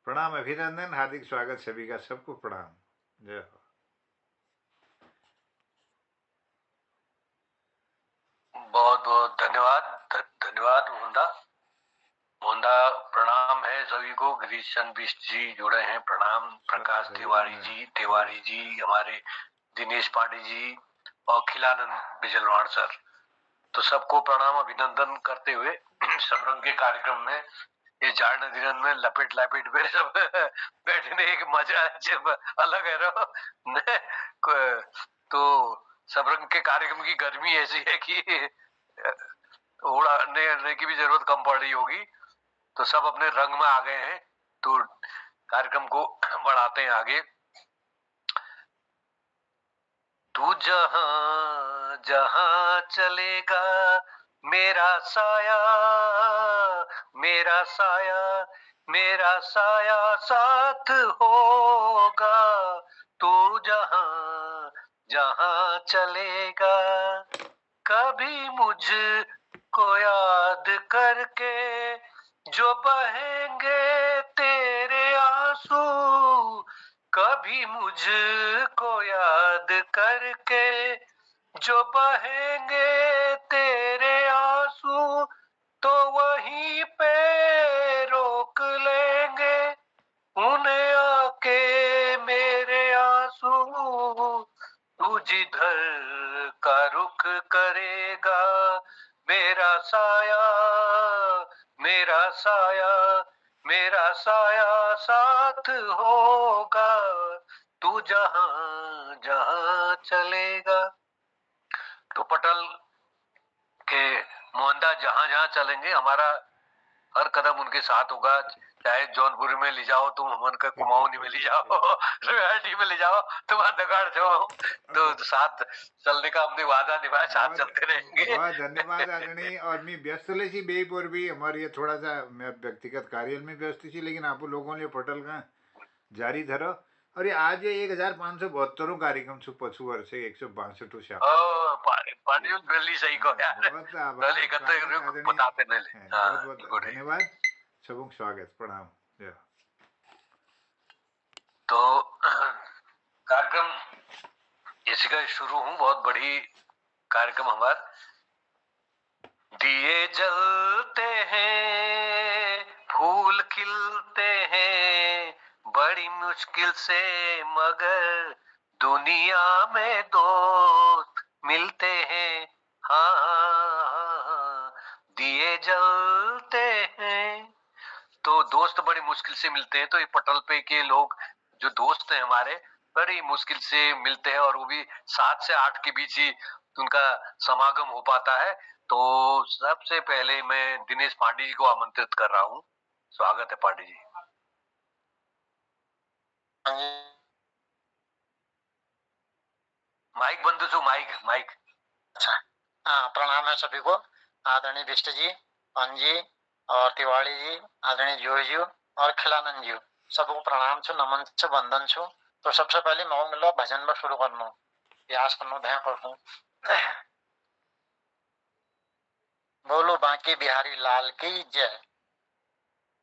प्रणाम, अभिनंदन, हार्दिक स्वागत सभी का, सबको प्रणाम। जय हो। बहुत बहुत धन्यवाद। धन्यवाद मोहनदा। प्रणाम है सभी को। गिरीश चंद बिष्ट जी जुड़े हैं, प्रणाम। प्रकाश तिवारी जी, हमारे दिनेश पांडे जी और खिलानंद बिजलवाड़ सर, तो सबको प्रणाम अभिनंदन करते हुए सबरंग के कार्यक्रम में ये जाड़ नदीरन में लपेट लपेट में सब बैठने एक मजा अलग है तो सबरंग के कार्यक्रम की गर्मी ऐसी है कि उड़ने की भी जरूरत कम पड़ रही होगी, तो सब अपने रंग में आ गए हैं, तो कार्यक्रम को बढ़ाते हैं आगे। तू जहां जहां चलेगा मेरा साया, मेरा साया, मेरा साया साथ होगा। तू जहां जहां चलेगा, कभी मुझ को याद करके जो बहेंगे तेरे आंसू, कभी मुझ को याद करके जो बहेंगे तेरे आंसू, तो वहीं पे रोक लेंगे उन्हें आके मेरे आंसू। तू जिधर का रुख करेगा मेरा साया, मेरा साया, मेरा साया साथ होगा। तू जहां जहां चलेगा। तो पटल के मोहनदा जहां जहां चलेंगे, हमारा हर कदम उनके साथ होगा। चाहे जौनपुर में ले जाओ तुम, हमन का कुमाऊनी में ले जाओ, रियालिटी में ले जाओ, तुम्हारा दगाड़ जाओ, तो साथ चलने का हमने वादा निभाया, साथ चलते रहेंगे। बहुत धन्यवाद आदरणीय। और मैं व्यस्त थी बेपर भी, हमारे ये थोड़ा सा मैं व्यक्तिगत कार्य में व्यस्त थी, लेकिन आप लोगों ने पटल का जारी धरो। और ये आज 1572 कार्यक्रम छु पशु वर्ष 162 से पानी सही को यार, बहुत आभार, बताते नहीं। बहुत बहुत धन्यवाद, सबको स्वागत, प्रणाम। तो कार्यक्रम इसी का शुरू हूँ, बहुत बड़ी कार्यक्रम हमारा। दिए जलते हैं, फूल खिलते हैं, बड़ी मुश्किल से मगर दुनिया में दोस्त मिलते हैं। हाँ, दिए जलते हैं, तो दोस्त बड़ी मुश्किल से मिलते हैं। तो ये पटल पे के लोग जो दोस्त हैं हमारे, बड़ी मुश्किल से मिलते हैं, और वो भी 7 से 8 के बीच ही उनका समागम हो पाता है। तो सबसे पहले मैं दिनेश पांडे जी को आमंत्रित कर रहा हूँ। स्वागत है पांडे जी। माइक बंद तो माइक माइक। अच्छा, हाँ, प्रणाम है सभी को। आदरणीय बिष्ट जी, पंजी और तिवारी जी, आदरणीय जोई जी और खिलानंद जी, सबको प्रणाम छो, नमन छो, वंदन छो। तो सबसे पहले मैं मिलो भजन में शुरू करनो, प्रयास करनो, ध्यान करनो। बोलो बांके बिहारी लाल की जय।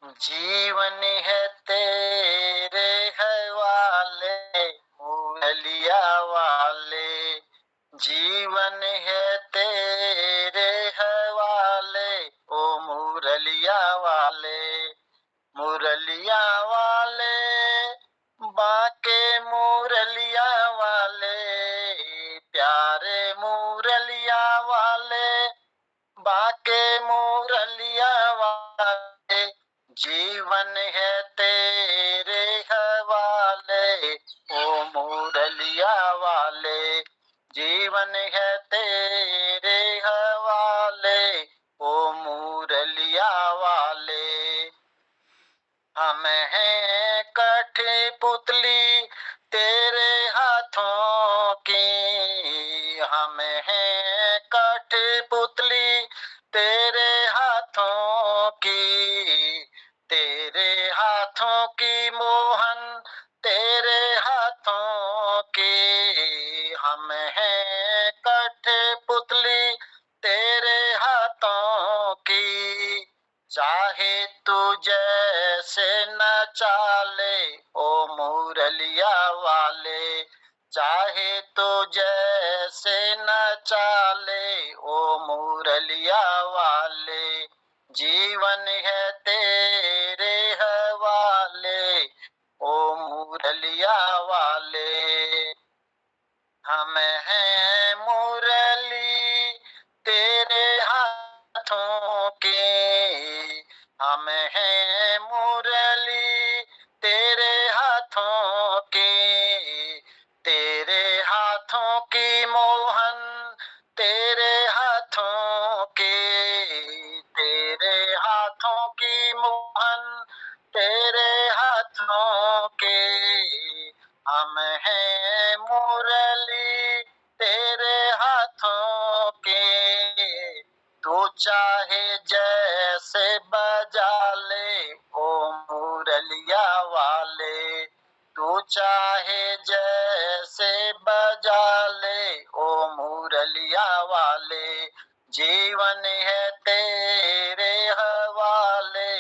जीवन है तेरे है वाले, मुरलिया वाले, जीवन है तेरे है वाले, ओ मुरलिया वाले, मुरलिया वाले, बाके मुरलिया वाले, प्यारे मुरलिया वाले, बाके मुरलिया वाले, जीवन है तेरे हवाले, ओ मुरलिया वाले, जीवन है तेरे हवाले, ओ मुरलिया वाले। हम हैं कठपुतली तेरे हाथों की, हम हैं कठपुतली तेरे हाथों की, तेरे हाथों की मोहन, तेरे हाथों की, हम हैं कठपुतली तेरे हाथों की। चाहे तू जैसे नचाले ओ मुरलिया वाले, चाहे तो जैसे नचाले ओ मुरलिया वाले, जीवन है तेरे हवाले ओ मुरलिया वाले। हम हैं मुरली तेरे हाथों के, हम हैं मुरली तेरे हाथों के, तेरे हाथों की मोहन तेरे हाथों के, तेरे हाथों की मोहन तेरे हाथों के, हम हैं मुरली तेरे हाथों के, तू चाहे जैसे बजा ले ओ मुरलिया वाले, तू चाहे जैसे बजा ले ओ मुरलिया वाले, जीवन है तेरे हवाले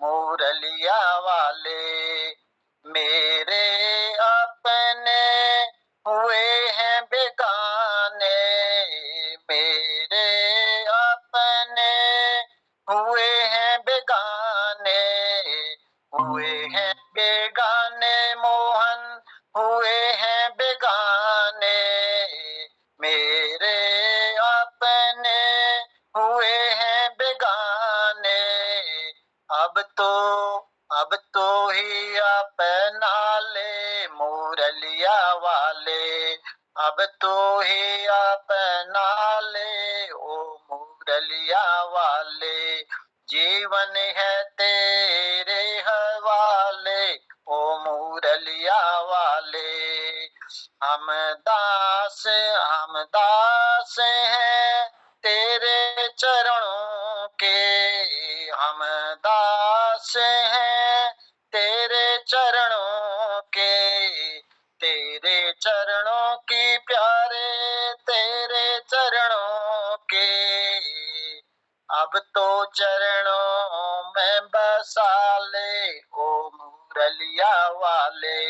मुरलिया वाले। मेरे अपने हुए हैं बेगाने, मेरे अपने हुए हैं बेगाने, हुए हैं बेगाने मोहन हुए हैं बेगाने, मेरे अपने हुए हैं बेगाने, अब तो ही अपना ले मुरलिया वाले, अब तो ही अपना ले ओ मुरलिया वाले, जीवन है तेरे हवाले ओ मुरलिया वाले। हम दास हैं तेरे चरणों के, हम दास हैं तेरे चरणों के, तेरे चरणों की प्यारे तेरे चरणों के, अब तो चरणों में बसा ले ओ मुरलिया वाले,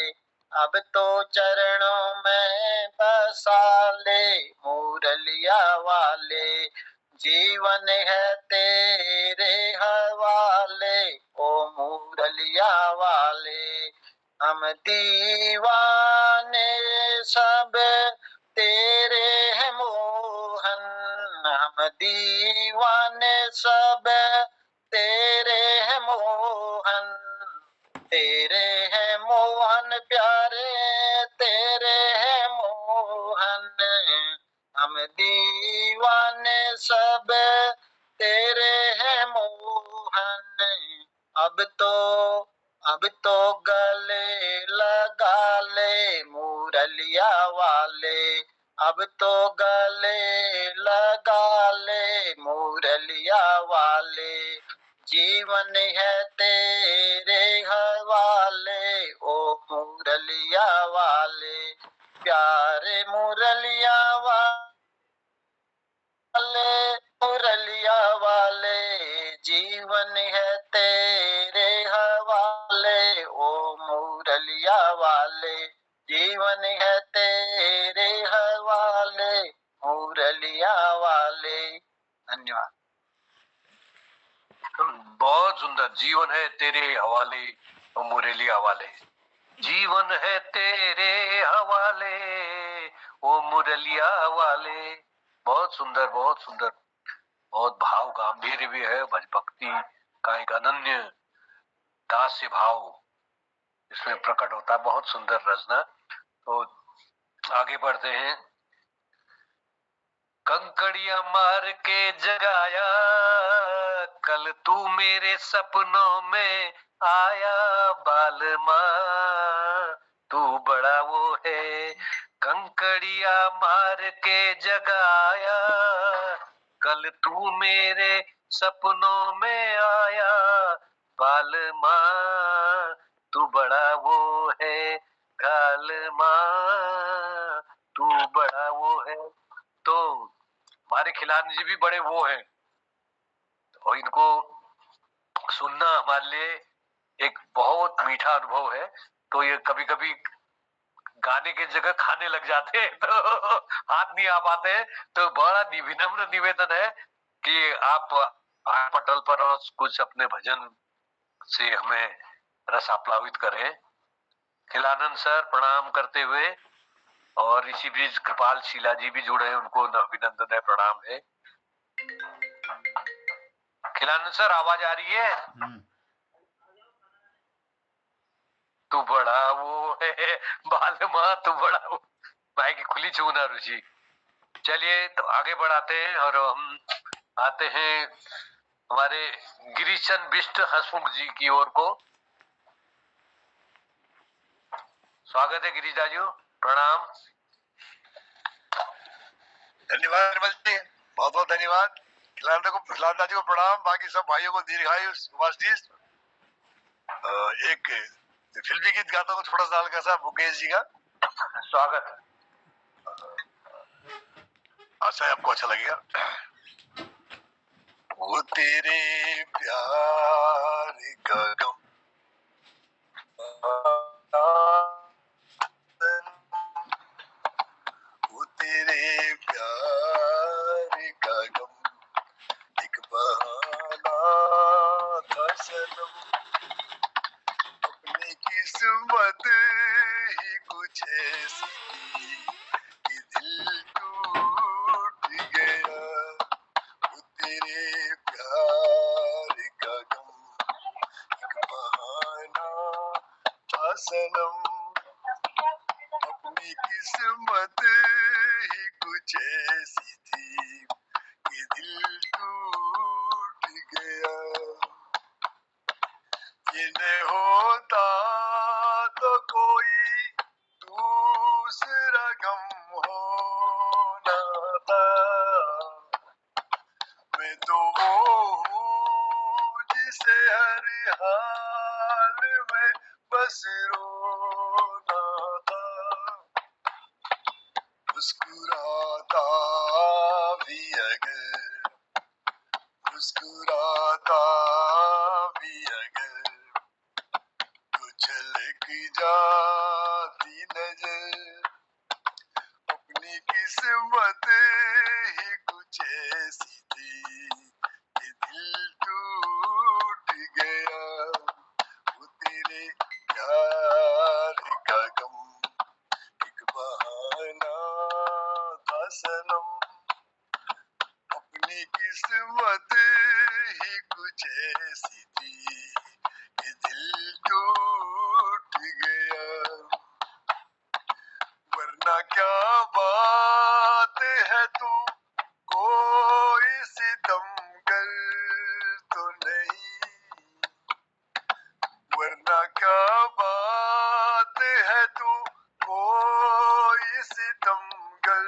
अब तो चरणों में बसा ले मुरलिया वाले, जीवन है तेरे हवाले ओ मुरलिया वाले। हम दीवाने सब तेरे हैं मोहन, हम दीवाने सब तेरे हैं मोहन, तेरे हैं मोहन प्यारे तेरे हैं मोहन, हम दीवाने सब तेरे हैं मोहन, अब तो गले लगा ले मुरलिया वाले, अब तो गले लगा ले मुरलिया वाले, जीवन है तेरे हवाले ओ मुरलिया वाले, प्यारे मुरलिया वाले मुरलिया वाले, जीवन है तेरे हवाले ओ मुरलिया वाले, जीवन है तेरे हवाले मुरलिया वाले। धन्यवाद। बहुत सुंदर। जीवन है तेरे हवाले ओ मुरलिया वाले, जीवन है तेरे हवाले ओ मुरलिया वाले। बहुत सुंदर, बहुत सुंदर, बहुत भाव गंभीर भी है। भक्ति का एक अनन्य दास्य भाव इसमें प्रकट होता है। बहुत सुंदर रचना। तो आगे बढ़ते हैं। कंकड़िया मार के जगाया, कल तू मेरे सपनों में आया, बालमा तू बड़ा वो है। कंकड़िया मार के जगाया, कल तू मेरे सपनों में आया, बालमा तू बड़ा वो है, गालमा तू बड़ा वो है। तो हमारे खिलानी जी भी बड़े वो हैं, और इनको सुनना हमारे लिए एक बहुत मीठा अनुभव है। तो ये कभी कभी गाने की जगह खाने लग जाते हैं तो हाथ नहीं आ पाते हैं। तो बड़ा विनम्र निवेदन है कि आप आए पटल पर और कुछ अपने भजन से हमें रस आप्लावित करें। खिलानंद सर प्रणाम करते हुए, और ऋषि ब्रिज कृपाल शीला जी भी जुड़े हैं, उनको अभिनंदन है, प्रणाम है। खिलानंद सर आवाज आ रही है? तू बड़ा वो है बालमा, तू बड़ा वो, भाई की खुली चूना ऋषि। चलिए तो आगे बढ़ाते हैं और हम आते हैं हमारे गिरीश चंद बिष्ट हंसमुख जी की ओर को। स्वागत है गिरीश दाजू, प्रणाम। धन्यवाद निर्मल जी, बहुत बहुत धन्यवाद। खिलांदा जी को प्रणाम, बाकी सब भाइयों को दीर्घायु शुभाशीष। एक फिल्मी गीत गाता हूँ थोड़ा सा हल्का सा, मुकेश जी का। स्वागत, आशा है आपको अच्छा लगेगा। वो तेरे प्यार का गम, वो तेरे प्यार का गम एक बहाना था सनम, अपनी किस्मत ही कुछ ऐसी थी कि दिल टूट गया। वो तेरे प्यार का गम एक बहाना था सनम, अपनी किस्मत ही कुछ ऐसी थी कि दिल टूट गया। ये न होता तो कोई दूसरा गम होना था, मैं तो वो हूँ जिसे हर हाल में बस रोना था। मुस्कुराता भी अगर, मुस्कुराता भी अगर तो झलक जाती नजर, अपनी किस्मत ही कुछ ऐसी थी कि दिल टूट गया। वो तेरे प्यार का गम एक बहाना था सनम, अपनी किस्मत ही कुछ ऐसी थी कि दिल टूट गया। वरना क्या बात है तू कोई सितमगर तो नहीं, वरना क्या बात है तू कोई सितमगर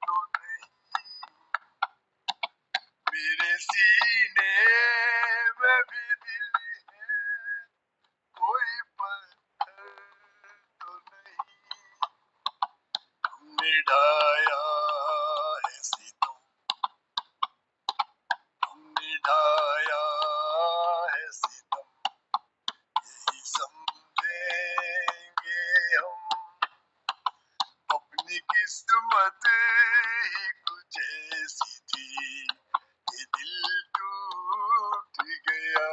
तो नहीं। मेरे सीने में भी दिल है, कोई पत्थर तो नहीं। हमने ढाया है सितम, हमने ढाया है सितम, यही समझेंगे हम, अपनी किस्मत ही कुछ ऐसी थी कि दिल टूट गया।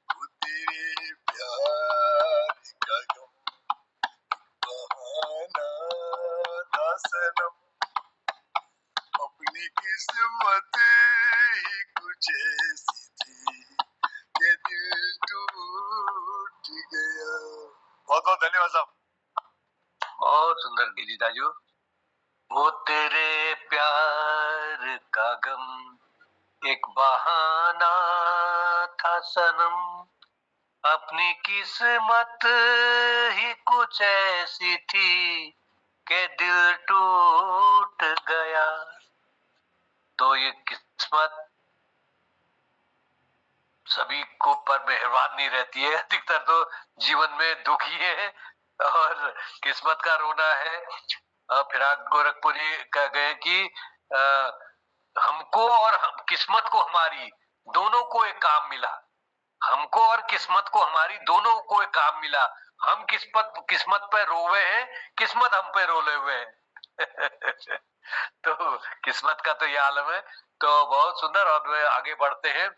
वो तेरे प्यार का गम बहाना था सनम, अपनी किस्मत ही कुछ ऐसी थी कि दिल टूट गया। बहुत बहुत धन्यवाद साहब। बहुत सुंदर गिरीश दाजू। वो तेरे प्यार का गम एक बहाना था सनम, अपनी किस्मत ही कुछ ऐसी थी कि दिल टूट गया। तो ये किस्मत सभी को पर मेहरबान नहीं रहती है, अधिकतर तो जीवन में दुखी है और किस्मत का रोना है। फिराक गोरखपुरी कह गए कि हमको और किस्मत को, हमारी दोनों को एक काम मिला हमको और किस्मत को, हमारी दोनों को एक काम मिला। हम किस्मत पे रोवे हैं, किस्मत हम पे रोले हुए हैं। तो किस्मत का तो ये आलम है। तो बहुत सुंदर। और आगे बढ़ते हैं।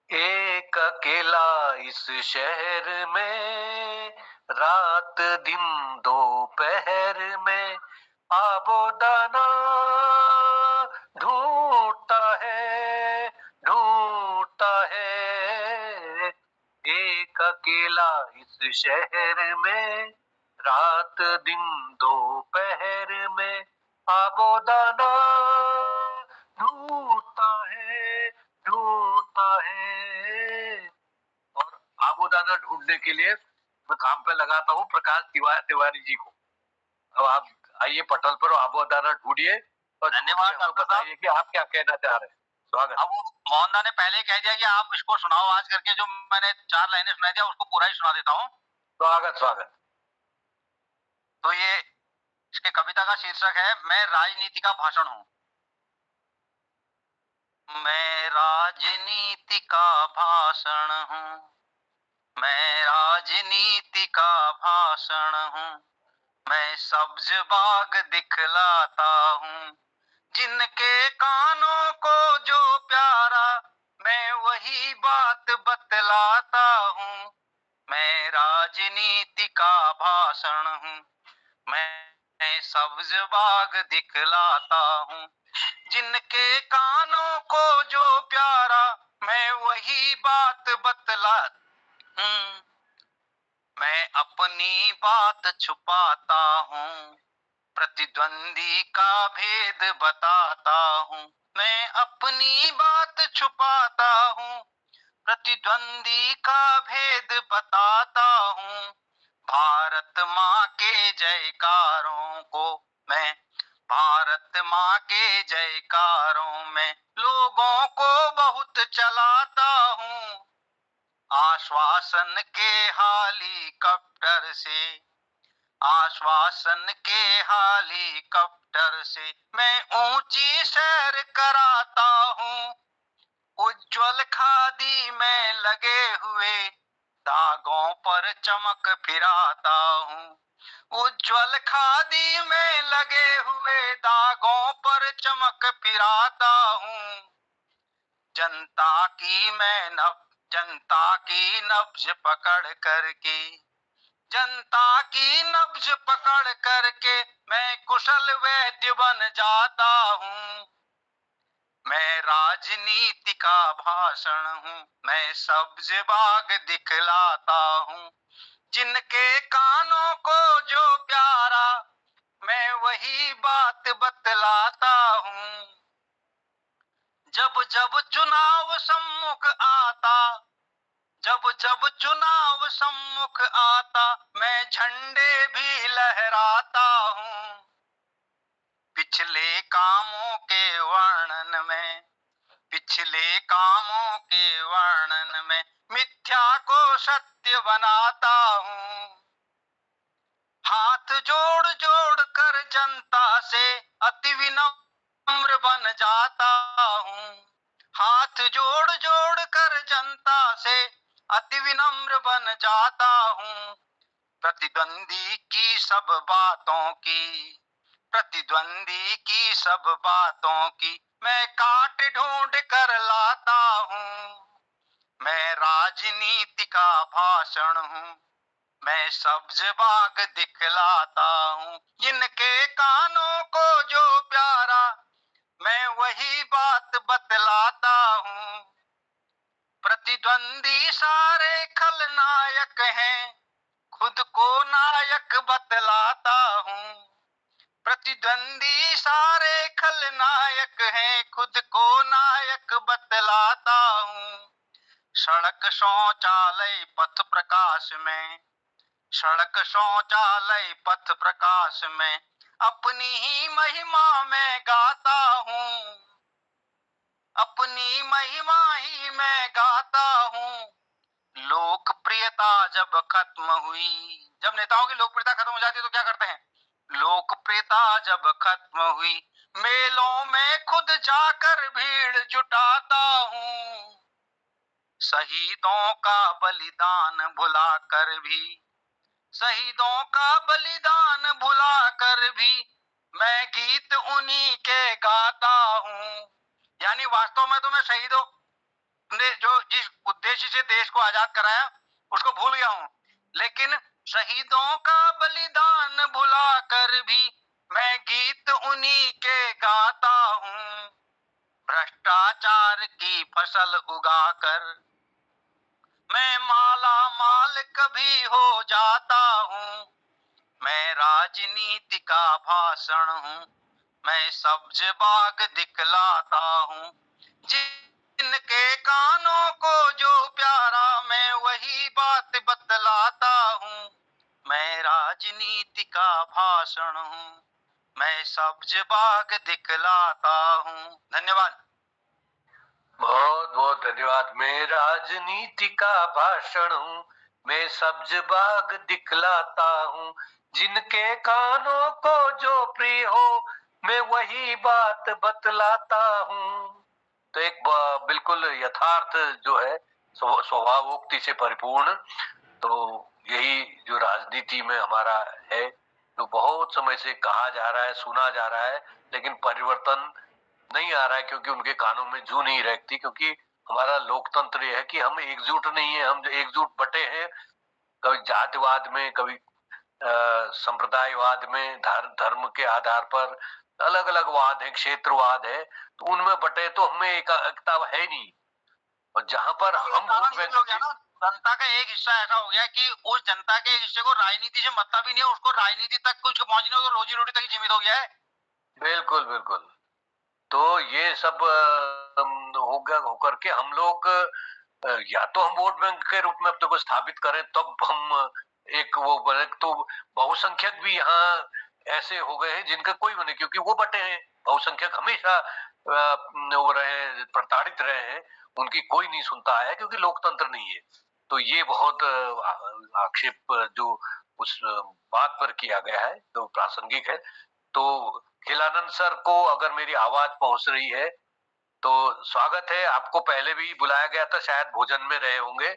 एक अकेला इस शहर में, रात दिन दोपहर में, आबोदाना ढूंढता है, ढूंढता है। एक अकेला इस शहर में, रात दिन दोपहर में, आबोदाना ढूंढता है, ढूंढता है। और आबोदाना ढूंढने के लिए मैं काम पे लगाता हूँ प्रकाश तिवारी जी को। अब आप आइए पटल पर, आबोदाना ढूंढिए और धन्यवाद हमें बताइए कि आप क्या कहना चाह रहे हैं। स्वागत। अब वो मोहनदा ने पहले ही कह दिया कि आप इसको सुनाओ आज करके, जो मैंने 4 लाइनें सुनाई दिया उसको पूरा ही सुना देता हूँ। स्वागत स्वागत। तो ये इसके कविता का शीर्षक है मैं राजनीति का भाषण हूँ। मैं राजनीति का भाषण हूँ, मैं राजनीति का भाषण हूँ, मैं सब्ज बाग दिखलाता हूँ, जिनके कानों को जो प्यारा मैं वही बात बतलाता हूँ। मैं राजनीति का भाषण हूँ, मैं सब्ज बाग दिखलाता हूँ, जिनके कानों को जो प्यारा मैं वही बात बतला। मैं अपनी बात छुपाता हूँ, प्रतिद्वंदी का भेद बताता हूँ। मैं अपनी बात छुपाता हूँ, प्रतिद्वंदी का भेद बताता हूँ। भारत माँ के जयकारों को मैं, भारत माँ के जयकारों में लोगों को बहुत चलाता हूँ। आश्वासन के हेलीकॉप्टर से, आश्वासन के हेलीकॉप्टर से मैं ऊंची सैर कराता हूँ। उज्जवल खादी में लगे हुए दागों पर चमक फिराता हूँ। उज्जवल खादी में लगे हुए दागों पर चमक फिराता हूँ। जनता की मैं जनता की नब्ज पकड़ करके, जनता की नब्ज पकड़ करके मैं कुशल वैद्य बन जाता हूँ। मैं राजनीति का भाषण हूँ, मैं सब्ज बाग दिखलाता हूँ, जिनके कानों को जो प्यारा मैं वही बात बतलाता हूँ। जब जब चुनाव सम्मुख आता, जब जब चुनाव सम्मुख आता मैं झंडे भी लहराता हूँ। पिछले कामों के वर्णन में, पिछले कामों के वर्णन में मिथ्या को सत्य बनाता हूँ। हाथ जोड़ जोड़ कर जनता से अति विनम्र बन जाता हूँ। हाथ जोड़ जोड़ कर जनता से अति विनम्र बन जाता हूँ। प्रतिद्वंदी की सब बातों की, प्रतिद्वंदी की सब बातों की मैं काट ढूंढ कर लाता हूँ। मैं राजनीति का भाषण हूँ, मैं सब्ज बाग दिखलाता हूँ, जिनके कानों को जो प्यारा मैं वही बात बतलाता हूँ। प्रतिद्वंदी सारे खलनायक हैं, खुद को नायक बतलाता हूँ। प्रतिद्वंदी सारे खलनायक हैं, खुद को नायक बतलाता हूँ। सड़क शौचालय पथ प्रकाश में, सड़क शौचालय पथ प्रकाश में अपनी ही महिमा में गाता हूँ, अपनी महिमा ही मैं गाता हूँ। लोकप्रियता जब खत्म हुई, जब नेताओं की लोकप्रियता खत्म हो जाती है तो क्या करते हैं? लोकप्रियता जब खत्म हुई मेलों में खुद जाकर भीड़ जुटाता हूँ। शहीदों का बलिदान भुला कर भी, शहीदों का बलिदान भुला कर भी मैं गीत उन्हीं के गाता हूँ। यानी वास्तव में तो मैं शहीदों ने जो जिस उद्देश्य से देश को आजाद कराया उसको भूल गया हूँ, लेकिन शहीदों का बलिदान भुला कर भी मैं गीत उन्हीं के गाता हूँ। भ्रष्टाचार की फसल उगाकर मैं माला माल कभी हो जाता हूँ। मैं राजनीति का भाषण हूँ, मैं सब्ज बाग दिखलाता हूँ। जिनके कानों को जो प्यारा मैं वही बात बतलाता हूँ। मैं राजनीति का भाषण हूँ, मैं सब्ज बाग दिखलाता हूँ। धन्यवाद। बहुत बहुत धन्यवाद। मैं राजनीति का भाषण हूँ, मैं सब्ज बाग दिखलाता हूँ। जिनके कानों को जो प्रिय हो मैं वही बात बतलाता हूँ। तो एक बिल्कुल यथार्थ जो है स्वभावोक्ति से परिपूर्ण, तो यही जो राजनीति में हमारा है, तो बहुत समय से कहा जा रहा है, सुना जा रहा है, लेकिन परिवर्तन नहीं आ रहा है क्योंकि उनके कानों में जू नहीं रहती। क्योंकि हमारा लोकतंत्र यह है कि हम एकजुट नहीं है, हम एकजुट बटे हैं, कभी जातिवाद में, कभी संप्रदायवाद में, धर्म के आधार पर अलग अलग वाद है, क्षेत्रवाद है, तो उनमें बटे, तो हमें एकता है नहीं। और जहां पर हम वोट बैंक जनता का एक हिस्सा ऐसा हो गया कि उस जनता के हिस्से को राजनीति से मतलब ही नहीं है, उसको राजनीति तक कुछ पहुंचने हो तो रोजी रोटी तक ही सीमित हो गया है। बिल्कुल बिल्कुल। तो ये सब होगा होकर के हम लोग या तो हम वोट बैंक के रूप में अपने को स्थापित करें, तब हम एक वो बने। तो बहुसंख्यक भी यहाँ ऐसे हो गए हैं जिनका कोई बने, क्योंकि वो बटे हैं। बहुसंख्यक हमेशा वो रहे, प्रताड़ित रहे हैं, उनकी कोई नहीं सुनता है क्योंकि लोकतंत्र नहीं है। तो ये बहुत आक्षेप जो उस बात पर किया गया है जो प्रासंगिक है। तो खिलानंद सर को अगर मेरी आवाज पहुंच रही है तो स्वागत है। आपको पहले भी बुलाया गया था, शायद भोजन में रहे होंगे।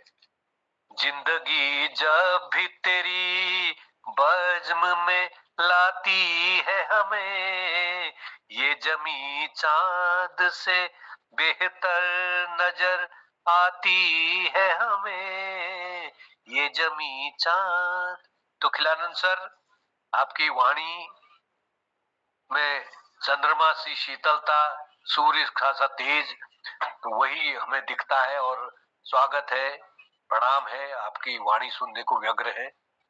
जिंदगी जब भी तेरी बज़्म में लाती है हमें, ये जमी चांद से बेहतर नजर आती है हमें, ये जमी चांद। तो खिलानंद सर, आपकी वाणी में चंद्रमा सी शीतलता, सूर्य खासा तेज, तो वही हमें दिखता है। और स्वागत है, प्रणाम है, आपकी वाणी सुनने को व्यग्र है,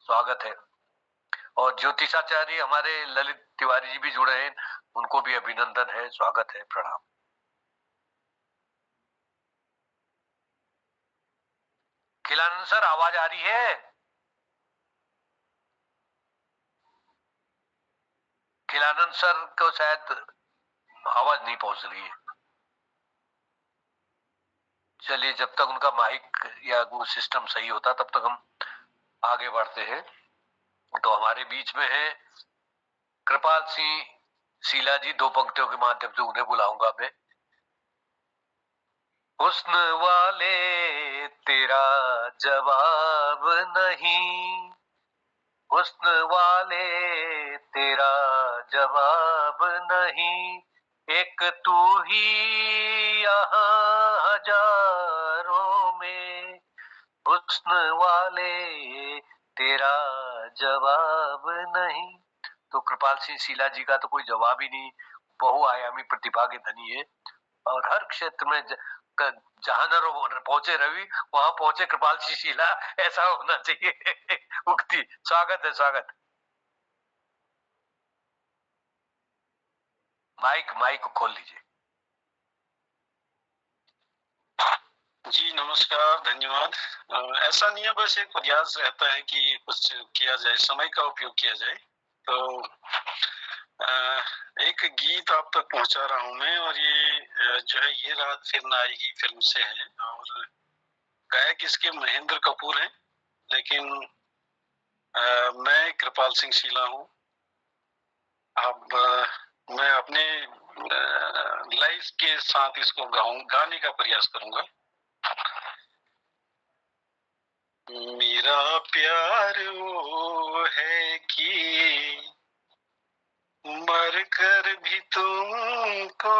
स्वागत है। और ज्योतिषाचार्य हमारे ललित तिवारी जी भी जुड़े हैं, उनको भी अभिनंदन है, स्वागत है, प्रणाम। खिलानंद सर, आवाज आ रही है? खिलानंद सर को शायद आवाज नहीं पहुंच रही है। चलिए, जब तक उनका माइक या वो सिस्टम सही होता तब तक हम आगे बढ़ते हैं। तो हमारे बीच में है कृपाल सिंह शीला जी। दो पंक्तियों के माध्यम से उन्हें बुलाऊंगा मैं। हुस्न वाले तेरा जवाब नहीं, हुस्न वाले तेरा जवाब नहीं, एक तू ही यहाँ हजारों में, हुस्न वाले तेरा जवाब नहीं। तो कृपाल सिंह शीला जी का तो कोई जवाब ही नहीं, बहुआयामी प्रतिभा के धनी है। और हर क्षेत्र में जहां न पहुंचे रवि, वहां पहुंचे कृपाल सिंह शीला, ऐसा होना चाहिए उक्ति। स्वागत है, स्वागत। माइक माइक खोल लीजिए जी। नमस्कार, धन्यवाद। ऐसा नहीं है, बस एक प्रयास रहता है कि कुछ किया जाए, समय का उपयोग किया जाए। तो एक गीत आप तक पहुंचा रहा हूं मैं, और ये जो है ये रात फिर न आएगी फिल्म से है, और गायक इसके महेंद्र कपूर हैं, लेकिन मैं कृपाल सिंह शीला हूं। अब मैं अपने लाइफ के साथ इसको गाने का प्रयास करूंगा। मेरा प्यार वो है कि मर कर भी तुमको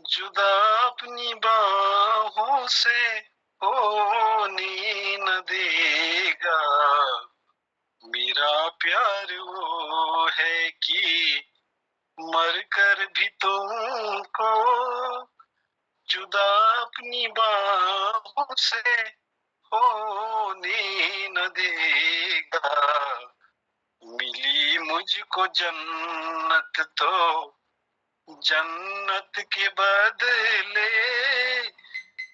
जुदा अपनी बाहों से होने न देगा। मेरा प्यार वो है कि मर कर भी तुमको जुदा अपनी बाहों से होने न देगा। मिली मुझको जन्नत तो जन्नत के बदले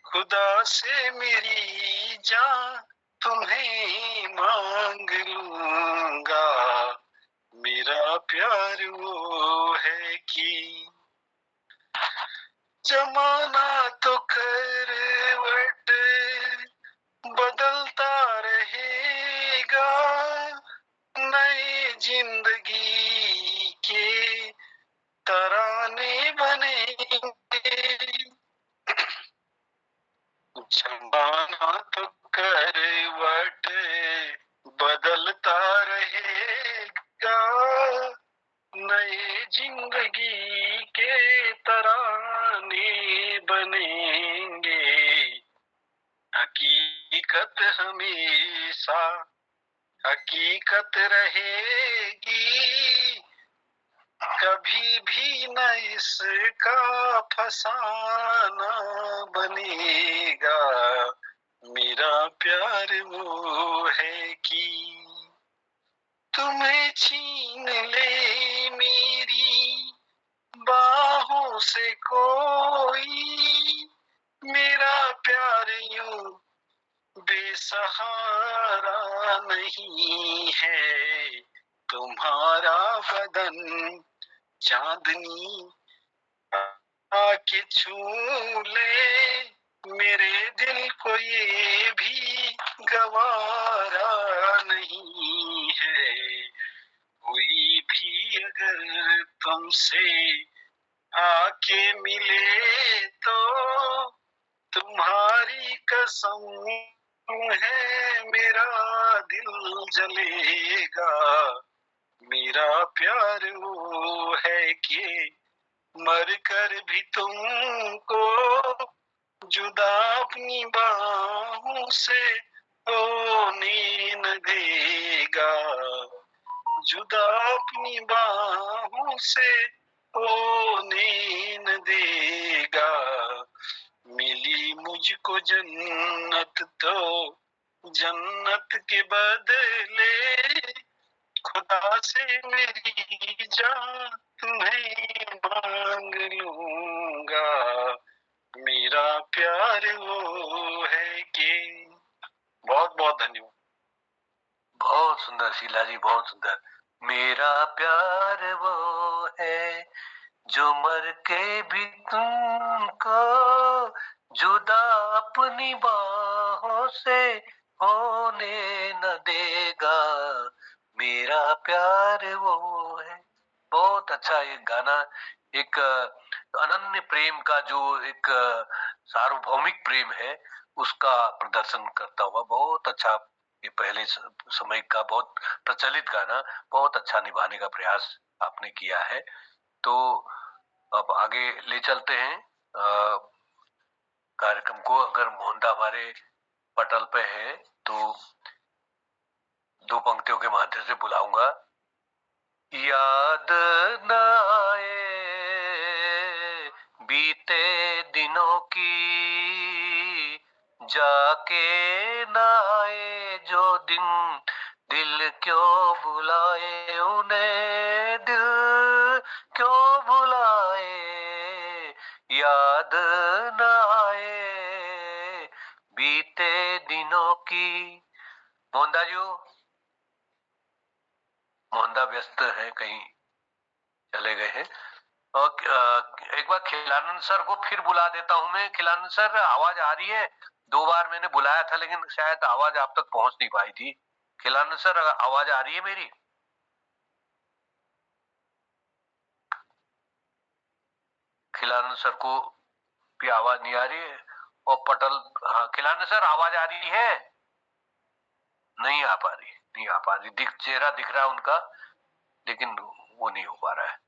खुदा से मेरी जान तुम्हें मांग लूंगा। मेरा प्यार वो है कि जमाना तो करवट बदलता रहेगा, नई जिंदगी के तराने बनेंगे। जमाना तो करवट बदलता रहेगा, नए जिंदगी के तराने बनेंगे। हकीकत हमेशा हकीकत रहेगी, कभी भी न इसका फसाना बनेगा। मेरा प्यार वो है कि तुम्हें छीन ले मेरी बाहों से कोई, मेरा प्यार यूं बेसहारा नहीं है। तुम्हारा बदन चांदनी आके छू ले, मेरे दिल को ये भी गवारा नहीं है। कोई भी अगर तुमसे आके मिले तो तुम्हारी कसम है मेरा दिल जलेगा। मेरा प्यार वो है कि मर कर भी तुमको जुदा अपनी बाहों से होने न देगा। जुदा अपनी बाहों से होने न देगा। मिली मुझको जन्नत तो जन्नत के बदले खुदा से मेरी जान तुम्हें मांग लूंगा। मेरा प्यार वो है कि। बहुत बहुत धन्यवाद। बहुत सुंदर शीला जी, बहुत सुंदर। मेरा प्यार वो है जो मर के भी तुमको जुदा अपनी बाहों से होने न देगा। मेरा प्यार वो है। बहुत अच्छा ये गाना, एक अनन्य प्रेम का जो एक सार्वभौमिक प्रेम है उसका प्रदर्शन करता हुआ बहुत अच्छा, ये पहले समय का बहुत प्रचलित गाना बहुत अच्छा निभाने का प्रयास आपने किया है। तो अब आगे ले चलते हैं कार्यक्रम को। अगर मोहनदा हमारे पटल पे है तो दो पंक्तियों के माध्यम से बुलाऊंगा। याद न आए बीते दिनों की, जाके न आए जो दिन, दिल क्यों बुलाए उन्हें, दिल क्यों बुलाए। याद न आए बीते दिनों की। मोहनदा जी, मोहनदा व्यस्त है, कहीं चले गए हैं। और एक बार खिलानंद सर को फिर बुला देता हूं मैं। खिलानंद सर, आवाज आ रही है? दो बार मैंने बुलाया था लेकिन शायद आवाज आप तक पहुंच नहीं पाई थी। खिलानंद सर, आवाज आ रही है मेरी? खिलानंद सर को भी आवाज नहीं आ रही है। और पटल, हाँ खिलाने सर आवाज आ रही है? नहीं आ पा रही, नहीं आ पा रही, चेहरा दिख रहा है उनका लेकिन वो नहीं हो पा रहा है।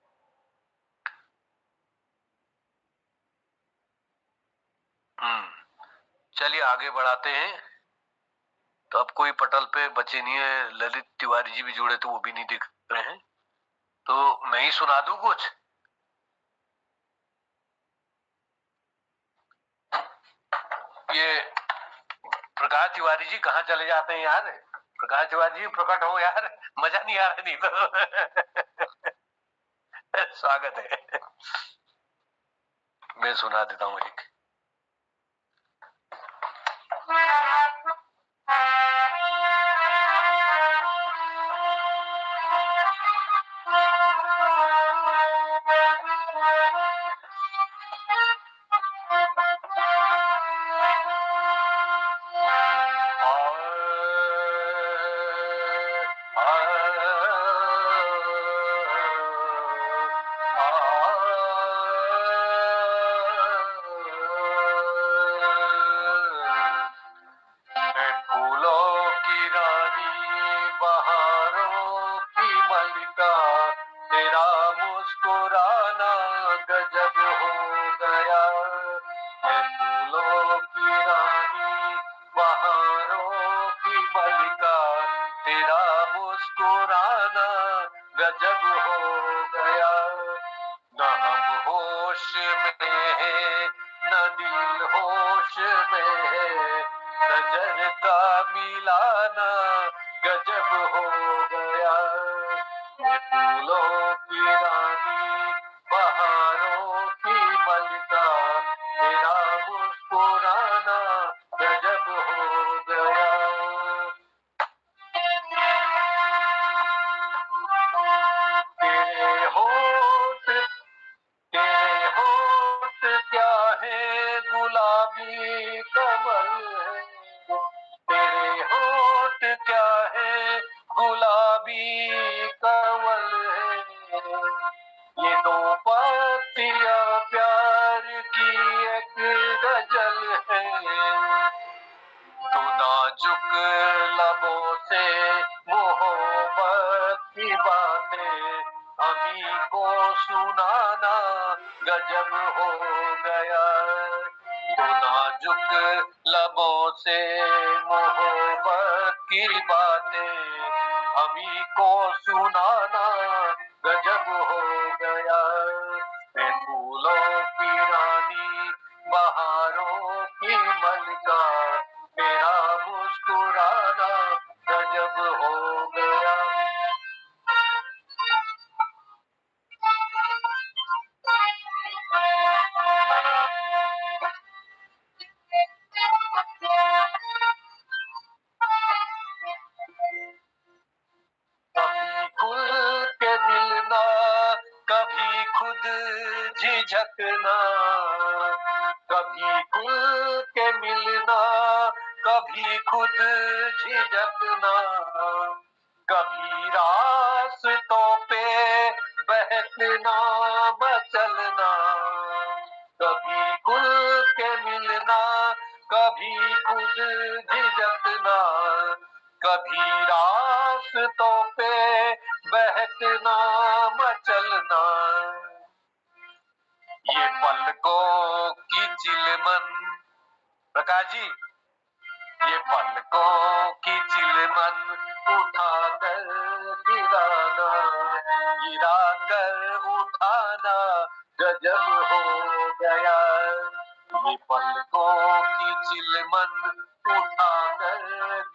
चलिए आगे बढ़ाते हैं। तो अब कोई पटल पे बचे नहीं है। ललित तिवारी जी भी जुड़े तो वो भी नहीं दिख रहे हैं, तो मैं ही सुना दूं कुछ। ये प्रकाश तिवारी जी कहाँ चले जाते हैं यार? प्रकाश तिवारी जी प्रकट हो यार, मजा नहीं आ रहा नहीं तो स्वागत है। मैं सुना देता हूँ एक। फूलों की रानी, बहारों की मलिका, तेरा मुस्कुराना गजब हो गया। मैं फूलों की रानी, बहारों की मलिका, तेरा मुस्कुराना गजब हो गया। न हम होश में है, न दिल होश में है, नजर का मिलाना गजब हो गया। ये फूलों की रानी, बहारों की मलिका, तेरा मुस्कुराना गजब हो गया। तेरे होठ, तेरे होठ क्या है, गुलाबी कमल है। तेरे होठ क्या है, गुलाबी कमल है। ये दो पत्तियां प्यार की एक गजल है। तो नाजुक लबों से मोहब्बत की बातें अभी को सुनाना गजब हो गया। तो नाजुक लबों से मोहब्बत की बातें अभी को सुनाना गजब हो गया। मैं फूलों की रानी, बहारों की मलिका, तेरा मुस्कुराना गजब हो गया। कभी खुल के मिलना, कभी खुद झिझकना, कभी खुल के मिलना, कभी खुद झिझकना, कभी रास्तों पे बहकना मचलना, कभी खुल के मिलना, कभी खुद झिझकना, कभी रास्तों पे बहकना मचलना। ये पलकों की चिलमन, प्रकाश जी, ये पलकों की चिलमन उठाकर गिराना, गिरा कर उठाना गजब हो गया। ये पलकों की चिलमन उठाकर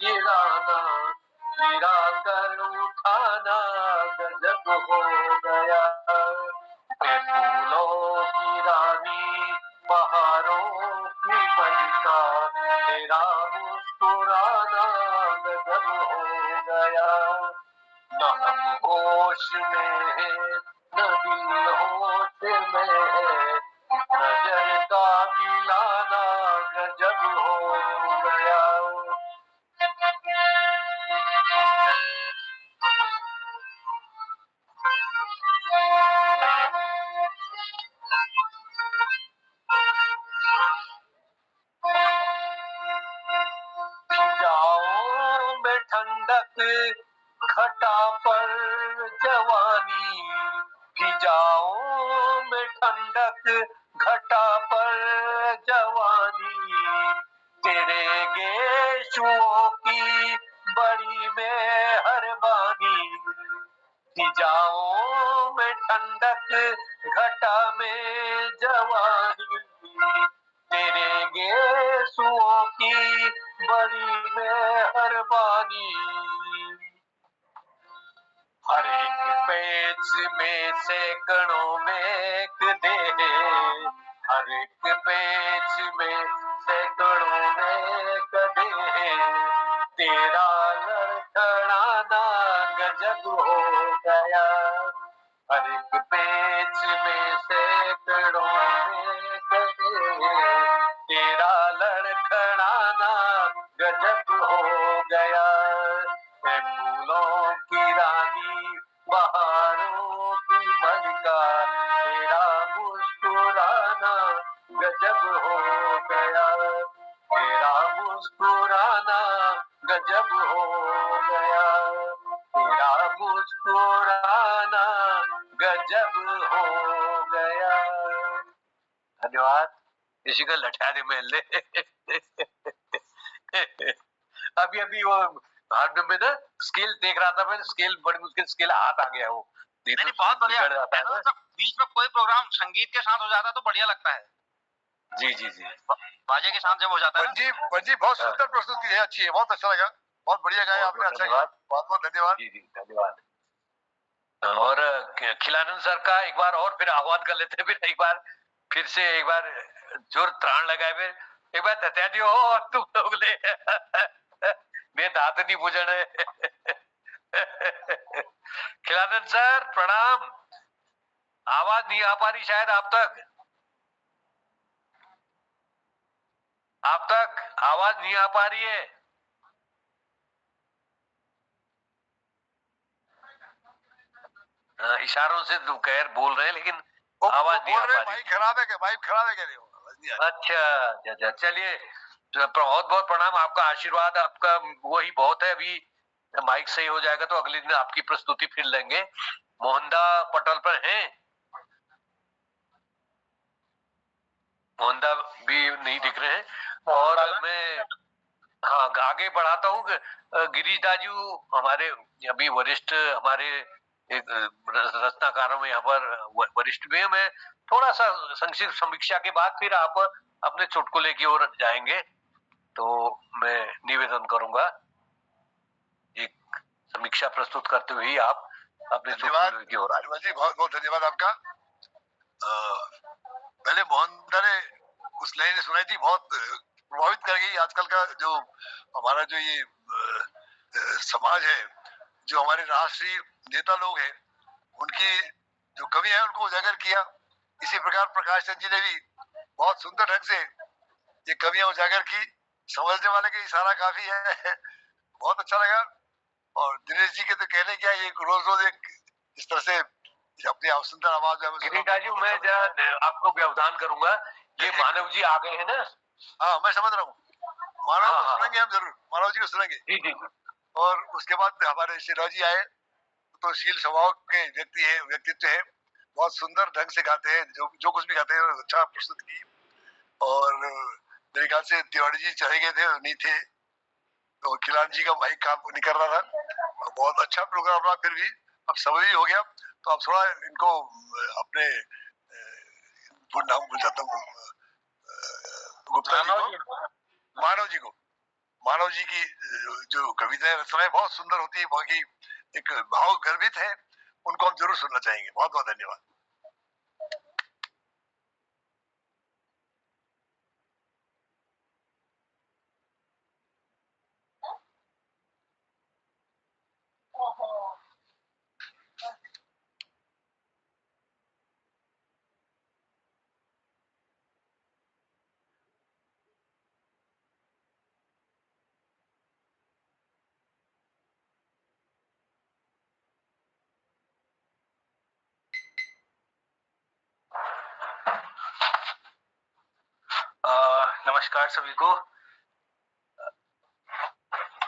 गिराना, गिरा कर उठाना गजब हो गया। मैं फूलों की रानी, बहारों की मलिका, तेरा मुस्कुराना गजब हो गया। न हम होश में है, न दिल होश में है, नजर का मिलाना गजब हो गया। ठंडक घटा पर जवानी, फिजाओं में ठंडक घटा पर जवानी, तेरे गेशुओं की बड़ी मेहरबानी, फिजाओं में ठंडक घटा में जवानी, तेरे गेसुओं की बड़ी मेहरबानी, हर एक पेच में सैकड़ों में एक देह, हर एक पेच में सैकड़ों में एक देह, तेरा लड़खड़ाना गजब हो गया, हर एक पेच में सैकड़ों में एक देह, तेरा लड़खड़ाना गजब हो गया, मैं फूलों की रानी बहारों की मलिका, तेरा मुस्कुराना गजब हो गया, तेरा मुस्कुराना गजब हो गया, तेरा मुस्कुराना गजब हो गया। धन्यवाद। इसी का लठा दे मेले। अभी अभी वो हारमोनियम में ना स्केल देख रहा था मैं, स्केल बड़ी मुश्किल स्केल हाथ आ गया वो। नहीं बहुत बढ़िया। बिगड़ जाता है ना। मतलब बीच में कोई प्रोग्राम संगीत के साथ हो जाता है तो बढ़िया लगता है। जी जी जी। बाजे के साथ जब हो जाता है ना। पंजी बहुत सुंदर प्रस्तुति है, अच्छी है, बहुत अच्छा लगा, बहुत बढ़िया गाया आपने, अच्छा गाया, बहुत बहुत धन्यवाद। जी जी धन्यवाद। और खिलानंद सर का एक बार और फिर आह्वान कर लेते हैं, फिर एक बार फिर से एक बार जोर त्राण लगाए, फिर एक बार धत्या दियो हो और तुम लोग ले मैं दांत नहीं बुझण है। खिलानंद सर प्रणाम। आवाज नहीं आ पा रही शायद आप तक आवाज नहीं आ पा रही है। इशारों से तो खैर बोल रहे हैं लेकिन आवाज नहीं आ पा रही। माइक खराब है क्या? माइक खराब है क्या? अच्छा चलिए, बहुत बहुत प्रणाम। आपका आशीर्वाद, आपका वही बहुत है। अभी माइक सही हो जाएगा तो अगले दिन आपकी प्रस्तुति फिर लेंगे। मोहनदा पटल पर हैं? मोहनदा भी नहीं दिख रहे हैं। और मैं हाँ आगे बढ़ाता हूँ। गिरीश दाजू हमारे अभी वरिष्ठ, हमारे एक रचनाकारों में यहाँ पर वरिष्ठ भी है। मैं थोड़ा सा संक्षिप्त समीक्षा के बाद फिर आप अपने चुटकुले की ओर जाएंगे, तो मैं निवेदन करूंगा एक समीक्षा प्रस्तुत करते हुए ही आप अपने चुटकुले की ओर आए। जी बहुत बहुत धन्यवाद आपका। पहले मोहनदा ने उस लाइन सुनाई थी, बहुत प्रभावित कर गई। आजकल का जो हमारा जो ये समाज है, जो हमारे राष्ट्रीय नेता लोग हैं, उनकी जो कमी है उनको उजागर किया। इसी प्रकार प्रकाश चंद जी ने भी बहुत सुंदर ढंग से ये कमियां उजागर की। समझने वाले का इशारा काफी है। बहुत अच्छा लगा। और दिनेश जी के तो कहने क्या, ये रोज एक इस तरह से अपनी सुंदर आवाज में गिरीश मैं आपको व्यवधान करूंगा। ये मानव जी आ गए हैं ना? हाँ मैं समझ रहा हूँ। मानव को सुनेंगे हम जरूर, मानव जी को सुनेंगे। जी। और उसके बाद हमारे शिवराज जी आए, तो शील स्वभाव के व्यक्तित्व है, बहुत सुंदर ढंग से गाते हैं, जो कुछ भी गाते हैं अच्छा प्रस्तुत की। और मेरे ख्याल से तिवारी जी चले गए थे, नहीं थे, तो खिलान जी का माइक काम नहीं कर रहा था। बहुत अच्छा प्रोग्राम रहा। फिर भी अब समय हो गया, तो अब थोड़ा इनको अपने नाम भूल जाता हूँ, गुप्ता जी को, मानव जी की जो कविताएं रचनाएं बहुत सुंदर होती है, बाकी एक भाव गर्भित है, उनको हम जरूर सुनना चाहेंगे। बहुत बहुत धन्यवाद। नमस्कार सभी को।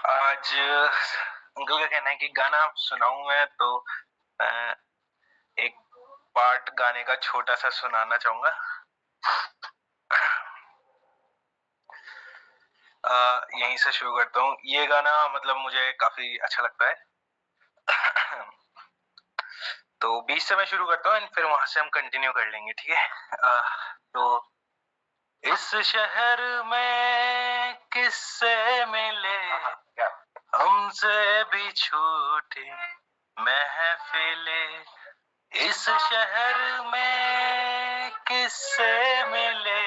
आज आज अंकल का कहना है कि गाना सुनाऊं मैं, तो एक पार्ट गाने का छोटा सा सुनाना चाहूंगा। यहीं से शुरू करता हूँ। ये गाना मतलब मुझे काफी अच्छा लगता है। तो बीच से मैं शुरू करता हूँ, फिर वहां से हम कंटिन्यू कर लेंगे, ठीक है? तो इस शहर में किससे मिले हमसे भी छूटी महफिले, इस शहर में किससे मिले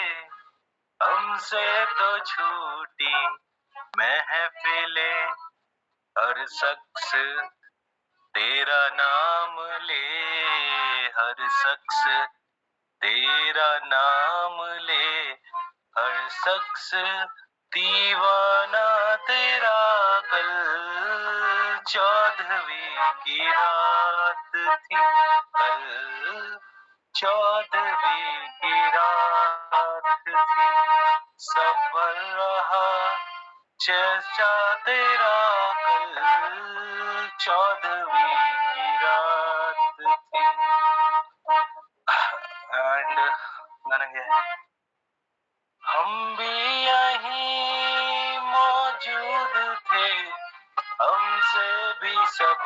हमसे तो छूटी महफिले, हर शख्स तेरा नाम ले, हर शख्स तेरा नाम ले, हर शख्स दीवाना तेरा। कल 14वीं की रात थी, कल 14वीं की रात थी, सफर रहा चर्चा तेरा, कल 14वीं की रात थी। एंड गाना क्या है? हम भी यहीं मौजूद थे, हमसे भी सब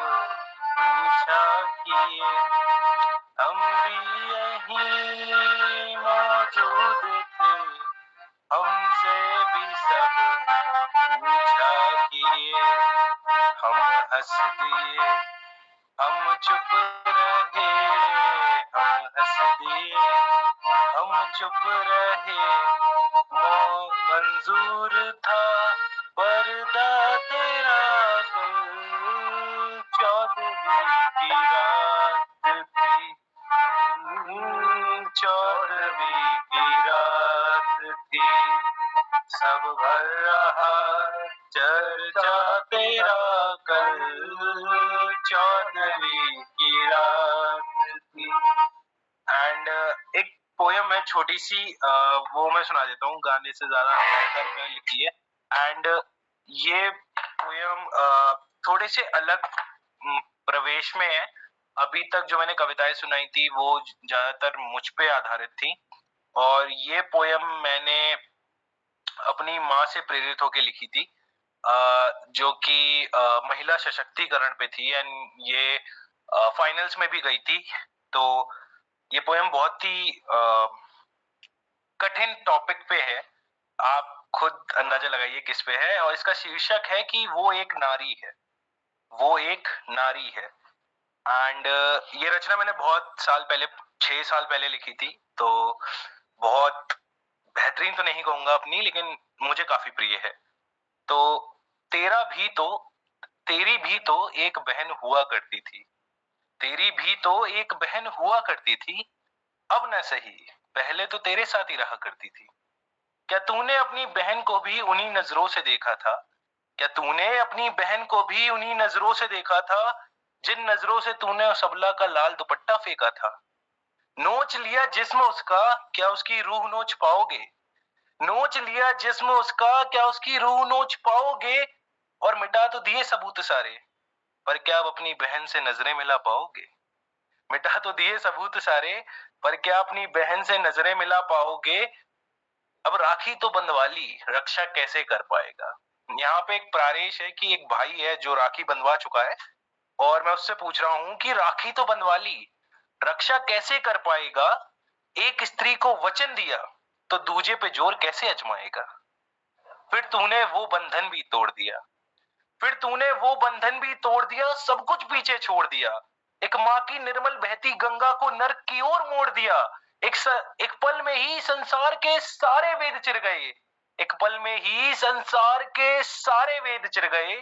पूछा किए, हम भी यहीं मौजूद थे, हमसे भी सब पूछा किए, हम हंस दिए, हम चुप रहे, हम हंस दिए, हम चुप रहे, मंजूर था पर्दा तेरा, कल 14वीं की रात थी, 14वीं की रात थी, सब भर रहा चर्चा तेरा, कल 14वीं की रात थी। एंड एक पोयम है छोटी सी, वो मैं सुना देता हूँ, गाने से ज्यादा बेहतर में लिखी है। एंड ये पोयम थोड़े से अलग प्रवेश में है। अभी तक जो मैंने कविताएं सुनाई थी वो ज्यादातर मुझ पे आधारित थी, और ये पोयम मैंने अपनी माँ से प्रेरित होकर लिखी थी, जो कि महिला सशक्तिकरण पे थी, एंड ये फाइनल्स में भी गई थी। तो ये पोयम बहुत ही कठिन टॉपिक पे है, आप खुद अंदाजा लगाइए किस पे है, और इसका शीर्षक है कि वो एक नारी है, वो एक नारी है। एंड ये रचना मैंने बहुत साल पहले, 6 साल पहले लिखी थी, तो बहुत बेहतरीन तो नहीं कहूंगा अपनी, लेकिन मुझे काफी प्रिय है। तो तेरा भी तो, तेरी भी तो एक बहन हुआ करती थी, तेरी भी तो एक बहन हुआ करती थी, अब न सही पहले तो तेरे साथ ही रहा करती थी। क्या तूने अपनी बहन को भी उन्हीं नजरों से देखा था? क्या तूने अपनी बहन को भी उन्हीं नजरों से देखा था जिन नजरों से तूने उस अबला का लाल दुपट्टा फेंका था? नोच लिया जिस्म उसका, क्या उसकी रूह नोच पाओगे? नोच लिया जिस्म उसका, क्या उसकी रूह नोच पाओगे? और मिटा तो दिए सबूत सारे, पर क्या अब अपनी बहन से नजरें मिला पाओगे? मिटा तो दिए सबूत सारे, पर क्या अपनी बहन से नजरें मिला पाओगे? अब राखी तो बंधवा ली, रक्षा कैसे कर पाएगा? यहाँ पे एक प्रारेश है कि एक भाई है जो राखी बंधवा चुका है, और मैं उससे पूछ रहा हूं कि राखी तो बंधवा ली, रक्षा कैसे कर पाएगा? एक स्त्री को वचन दिया तो दूजे पे जोर कैसे अजमाएगा? फिर तूने वो बंधन भी तोड़ दिया, फिर तूने वो बंधन भी तोड़ दिया, सब कुछ पीछे छोड़ दिया, एक माँ की निर्मल बहती गंगा को नर्क की ओर मोड़ दिया। एक पल में ही संसार के सारे वेद चिर गए, एक पल में ही संसार के सारे वेद चिर गए।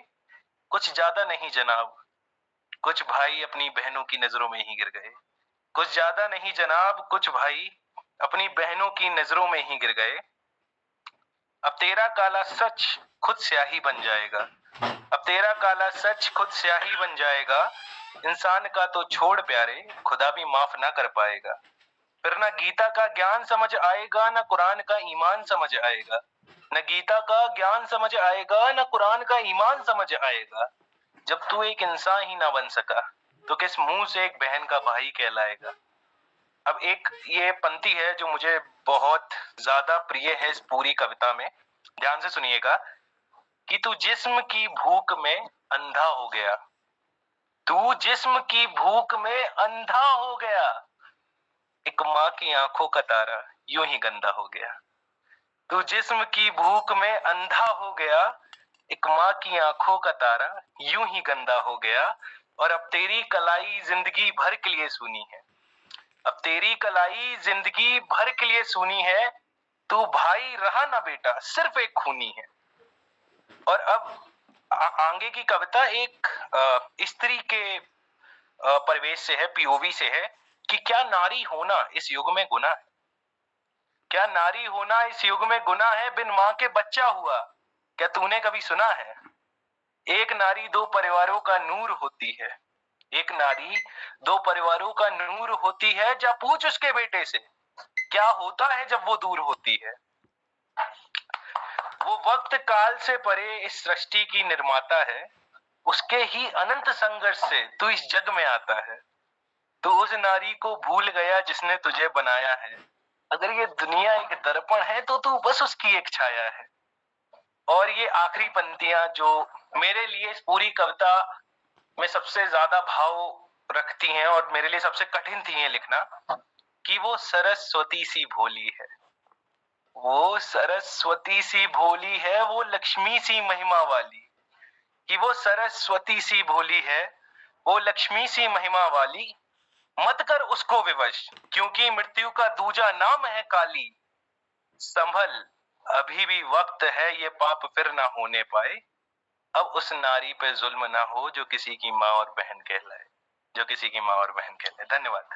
कुछ ज्यादा नहीं जनाब, कुछ भाई अपनी बहनों की नजरों में ही गिर गए। कुछ ज्यादा नहीं जनाब, कुछ भाई अपनी बहनों की नजरों में ही गिर गए। अब तेरा काला सच खुद स्याही बन जाएगा, अब तेरा काला सच खुद स्याही बन जाएगा। इंसान का तो छोड़ प्यारे, खुदा भी माफ ना कर पाएगा। फिर ना गीता का ज्ञान समझ आएगा, ना कुरान का ईमान समझ आएगा। न गीता का ज्ञान समझ आएगा, न कुरान का ईमान समझ आएगा। जब तू एक इंसान ही ना बन सका तो किस मुंह से एक बहन का भाई कहलाएगा। अब एक ये पंक्ति है जो मुझे बहुत ज्यादा प्रिय है इस पूरी कविता में, ध्यान से सुनिएगा। कि तू जिस्म की भूख में अंधा हो गया, तू जिस्म की भूख में अंधा हो गया, एक माँ की आंखों का तारा यूं ही गंदा हो गया। तू जिस्म की भूख में अंधा हो गया, एक माँ की आंखों का तारा यूं ही गंदा हो गया। और अब तेरी कलाई जिंदगी भर के लिए सुनी है, अब तेरी कलाई जिंदगी भर के लिए सुनी है। तू भाई रहा ना बेटा, सिर्फ एक खूनी है। और अब आगे की कविता एक स्त्री के परिवेश से है, पीओवी से है कि क्या नारी होना इस युग में गुनाह है? क्या नारी होना इस युग में गुनाह है? बिन मां के बच्चा हुआ, क्या तूने कभी सुना है? एक नारी दो परिवारों का नूर होती है, एक नारी दो परिवारों का नूर होती है। जा पूछ उसके बेटे से क्या होता है जब वो दूर होती है। वो वक्त काल से परे इस सृष्टि की निर्माता है, उसके ही अनंत संघर्ष से तू इस जग में आता है। तू उस नारी को भूल गया जिसने तुझे बनाया है। अगर ये दुनिया एक दर्पण है तो तू बस उसकी एक छाया है। और ये आखिरी पंक्तियां जो मेरे लिए इस पूरी कविता में सबसे ज्यादा भाव रखती हैं और मेरे लिए सबसे कठिन थी ये लिखना, कि वो सरस्वती सी भोली है, वो सरस्वती सी भोली है, वो लक्ष्मी सी महिमा वाली। कि वो सरस्वती सी भोली है, वो लक्ष्मी सी महिमा वाली। मत कर उसको विवश, क्योंकि मृत्यु का दूजा नाम है काली। संभल, अभी भी वक्त है, ये पाप फिर ना होने पाए। अब उस नारी पे जुल्म ना हो जो किसी की माँ और बहन कहलाए, जो किसी की माँ और बहन कहलाए। धन्यवाद।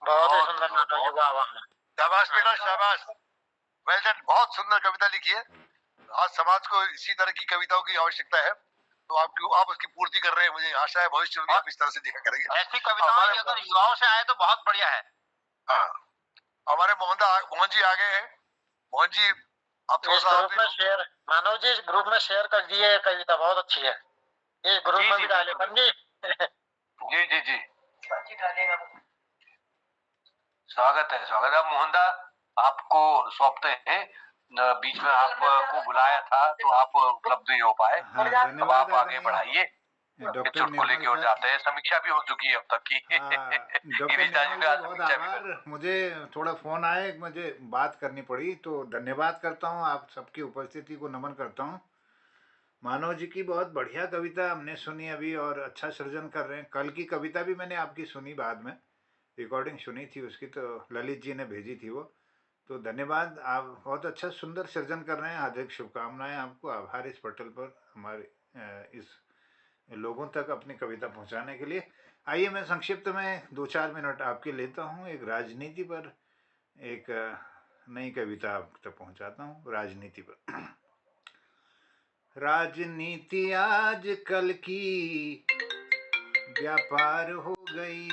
बहुत ही सुंदर मानव जी, वाह वाह। शाबाश बेटा शाबाश, वेल डन, बहुत सुंदर कविता लिखी है। आज समाज को इसी तरह की कविताओं की आवश्यकता है, तो आप उसकी पूर्ति कर रहे हैं। मुझे आशा है भविष्य में आप इस तरह से लिखा करेंगे। ऐसी कविताएं अगर युवाओं से आए तो बहुत बढ़िया है। हाँ, हमारे मोहन जी आ गए हैं। मोहन जी, आप थोड़ा इस सा ग्रुप में शेयर, मानव जी इस ग्रुप में शेयर कर दिए, कविता बहुत अच्छी है, इस ग्रुप में भी डाले पंजी। जी जी जी, स्वागत है, स्वागत है। अब मोहनदा आपको सौंपते हैं, बीच में आपको बुलाया था तो आप उपलब्ध नहीं हो पाए। हाँ, अब आप धन्यवाद आगे बढ़ाइए, डॉक्टर चुटकुले की ओर जाते हैं। समीक्षा भी हो चुकी है अब तक की। डॉक्टर गिरीश जी निर्मल ने जी आज बहुत समीक्षा भी आभार। कर मुझे थोड़ा फोन आए, मुझे बात करनी पड़ी, तो धन्यवाद करता हूँ, आप सबकी उपस्थिति को नमन करता हूँ। मानव जी की बहुत बढ़िया कविता हमने सुनी अभी और अच्छा सृजन कर रहे हैं। कल की कविता भी मैंने आपकी सुनी, बाद में रिकॉर्डिंग सुनी थी उसकी, तो ललित जी ने भेजी थी वो। तो धन्यवाद, आप बहुत अच्छा सुंदर सृजन कर रहे हैं। हार्दिक शुभकामनाएं आपको। आभार इस पटल पर हमारे इस लोगों तक अपनी कविता पहुंचाने के लिए। आइए मैं संक्षिप्त में 2-4 मिनट आपके लेता हूं। एक राजनीति पर एक नई कविता आप तक पहुंचाता हूं, राजनीति पर। राजनीति आज कल की व्यापार हो गई,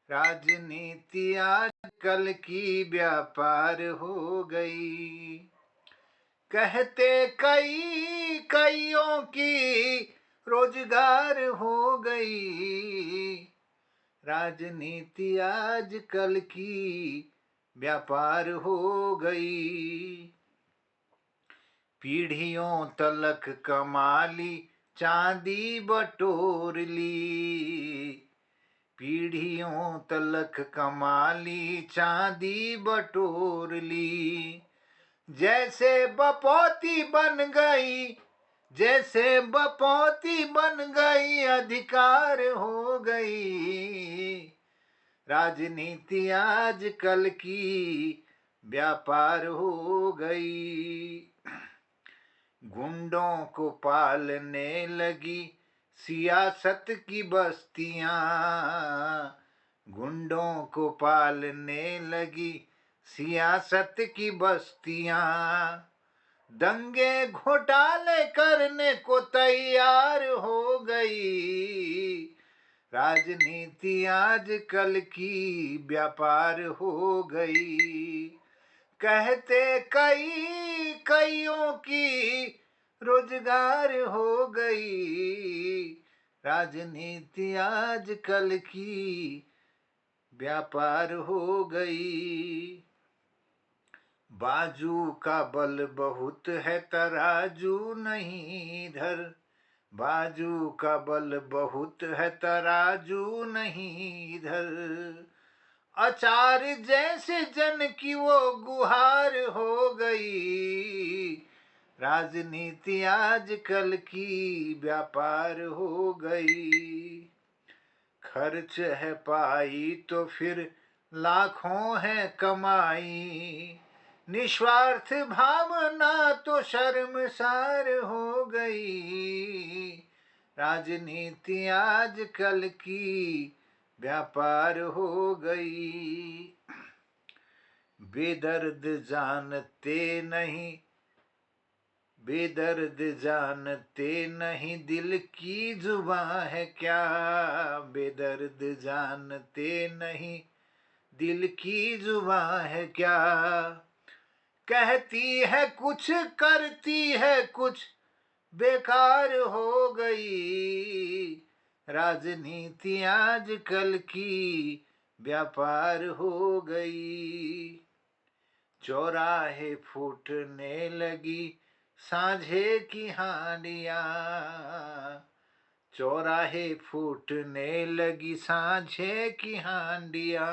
राजनीति आज कल की व्यापार हो गई। कहते कई कईयों की रोजगार हो गई, राजनीति आज कल की व्यापार हो गई। पीढ़ियों तलक कमा ली, चांदी बटोर ली, पीढ़ियों तलक कमा ली, चांदी बटोर ली। जैसे बपौती बन गई, जैसे बपौती बन गई, अधिकार हो गई, राजनीति आज कल की व्यापार हो गई। गुंडों को पालने लगी सियासत की बस्तियां, गुंडों को पालने लगी सियासत की बस्तियां, दंगे घोटाले करने को तैयार हो गई, राजनीति आज कल की व्यापार हो गई। कहते कईयों की रोजगार हो गई, राजनीति आजकल की व्यापार हो गई। बाजू का बल बहुत है तराजू नहीं इधर, बाजू का बल बहुत है तराजू नहीं इधर। अचार जैसे जन की वो गुहार हो गई, राजनीति आजकल की व्यापार हो गई। खर्च है पाई तो फिर लाखों है कमाई, निस्वार्थ भावना तो शर्मसार हो गई, राजनीति आजकल की व्यापार हो गई। बेदर्द जानते नहीं, बेदर्द जानते नहीं दिल की जुबां है क्या, बेदर्द जानते नहीं दिल की जुबां है क्या। कहती है कुछ करती है कुछ, बेकार हो गई, राजनीति आजकल की व्यापार हो गई। चौराहे फूटने लगी सांझे की हांडियां, चौराहे फूटने लगी सांझे की हांडियां।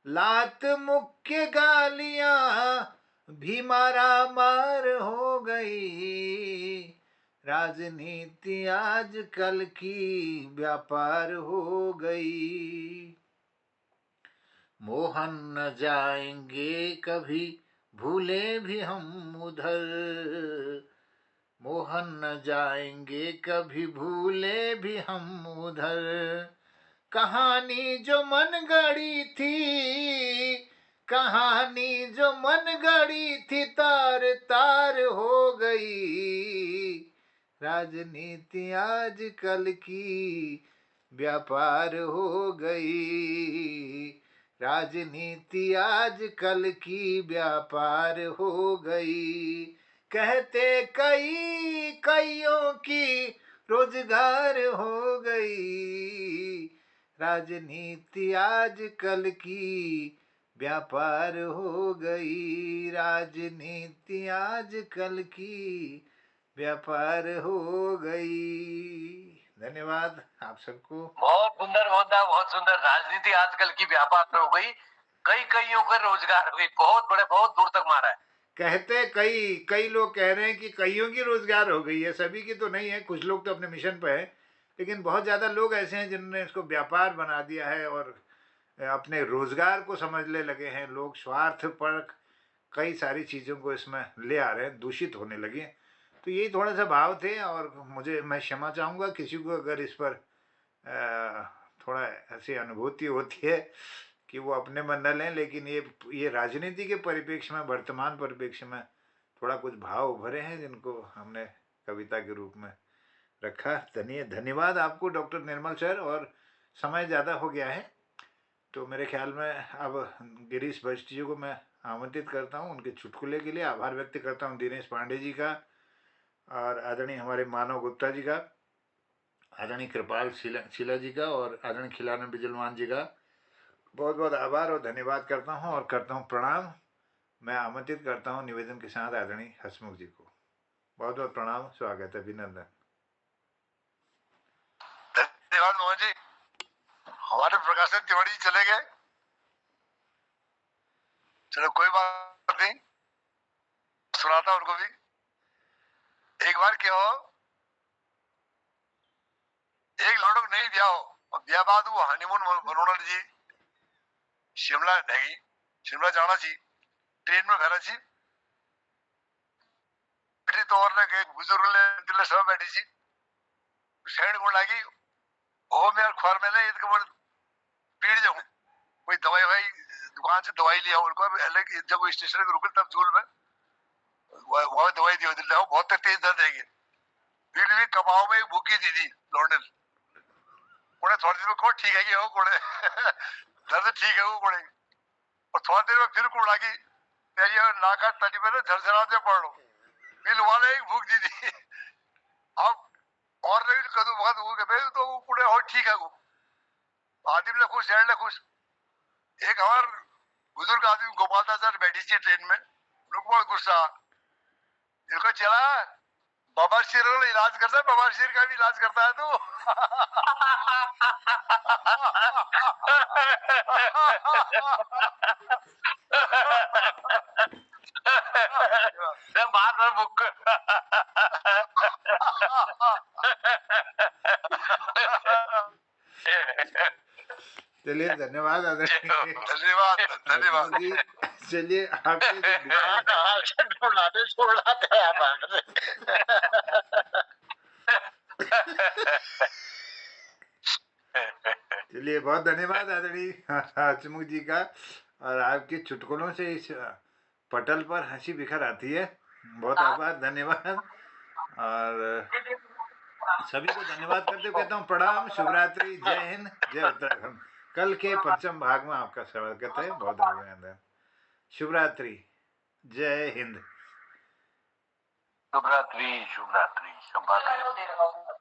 लात मुक्के गालियां भी मारा मार हो गई, राजनीति आजकल की व्यापार हो गई। मोहन न जाएंगे कभी भूले भी हम उधर, मोहन न जाएंगे कभी भूले भी हम उधर। कहानी जो मन गढ़ी थी, कहानी जो मन गढ़ी थी तार तार हो गई, राजनीति आजकल की व्यापार हो गई, राजनीति आजकल की व्यापार हो गई। कहते कईयों की रोजगार हो गई, राजनीति आजकल की व्यापार हो गई, राजनीति आजकल की व्यापार हो गई। धन्यवाद आप सबको। बहुत सुंदर मोहनदा, बहुत सुंदर। राजनीति आजकल की व्यापार हो गई, कईयों का रोजगार हो गई। बहुत बड़े, बहुत दूर तक मारा है। कहते कई लोग कह रहे हैं कि कईयों की रोजगार हो गई है, सभी की तो नहीं है, कुछ लोग तो अपने मिशन पे है, लेकिन बहुत ज़्यादा लोग ऐसे हैं जिन्होंने इसको व्यापार बना दिया है और अपने रोजगार को समझने लगे हैं। लोग स्वार्थ पर कई सारी चीज़ों को इसमें ले आ रहे हैं, दूषित होने लगे। तो यही थोड़ा सा भाव थे और मैं क्षमा चाहूँगा किसी को अगर इस पर थोड़ा ऐसी अनुभूति होती है कि वो अपने में न लें, लेकिन ये राजनीति के परिप्रेक्ष्य में, वर्तमान परिप्रेक्ष्य में थोड़ा कुछ भाव उभरे हैं जिनको हमने कविता के रूप में रखा। धन्यवाद आपको डॉक्टर निर्मल सर। और समय ज़्यादा हो गया है तो मेरे ख्याल में अब गिरीश भट्ट जी को मैं आमंत्रित करता हूँ उनके चुटकुले के लिए। आभार व्यक्त करता हूँ दिनेश पांडे जी का और आदरणीय हमारे मानव गुप्ता जी का, आदरणीय कृपाल शीला जी का और आदरणीय खिलानंद बिजलवान जी का बहुत बहुत आभार और धन्यवाद करता हूँ और करता हूँ प्रणाम। मैं आमंत्रित करता हूँ निवेदन के साथ आदरणीय हसमुख जी को। बहुत बहुत प्रणाम, स्वागत है, अभिनंदन। धन्यवाद मोहन जी। हमारे प्रकाशन तिवारी जी चले गए, चलो कोई बात नहीं, सुनाता उनको भी। एक बार क्या हो, एक लड़को नहीं ब्याह हो और ब्याह बाद वो हनीमून बनोना जी शिमला नहीं, शिमला जाना ची ट्रेन में बैठा ची, बैठी तो और ने बुजुर्ग ले सब बैठी ची, सैंड गुण लगी ओ मैं ख्वार में ने इतने बड़े पीड़ जाऊं, कोई दवाई भाई दुकान से दवाई लिया उनको, अलग जब वो स्टेशन पे रुके तब झूल में वह दवाई दी दिल बहुत तेज दर्द है, फिर भी कमाओ में भूखी दीदी लौंडल कोड़े थोड़ी देर में को ठीक है कि हो कोड़े दर्द ठीक है वो कोड़े, और थोड़ी देर में फिर कोड़ लगी तेरी नाका तनी पे झरझरा दे पड़ लो बिल वाले एक भूख दी थी अब और नहीं कदू बहुत हो गए तो पूरे हो ठीक है वो आदिम ले खुश एंड ले खुश एक हमार बुजुर्ग आदमी गोपाल दास सर बैठी थी ट्रेन में उनको बहुत गुस्सा इनको चला बाबा शेर का इलाज करता है बाबा शेर का भी इलाज करता है तू बार बार बुक चलिए धन्यवाद आदरणीय धन्यवाद धन्यवाद जी। चलिए आपके जो विचार- छोड़ाते हैं बाहर से। चलिए बहुत धन्यवाद आदरणीय हसमुख जी का। और आपके चुटकुलों से इस पटल पर हंसी बिखर आती है। बहुत आभार, धन्यवाद। और सभी को धन्यवाद करते हुए कहता हूँ प्रणाम, शुभरात्रि, जय हिंद, जय उत्तराखंड। कल के पंचम भाग में आपका स्वागत है। बहुत अभिनंदन। शुभरात्रि, जय हिंद। शुभरात्रि शुभरात्रि, शब्बा खैर।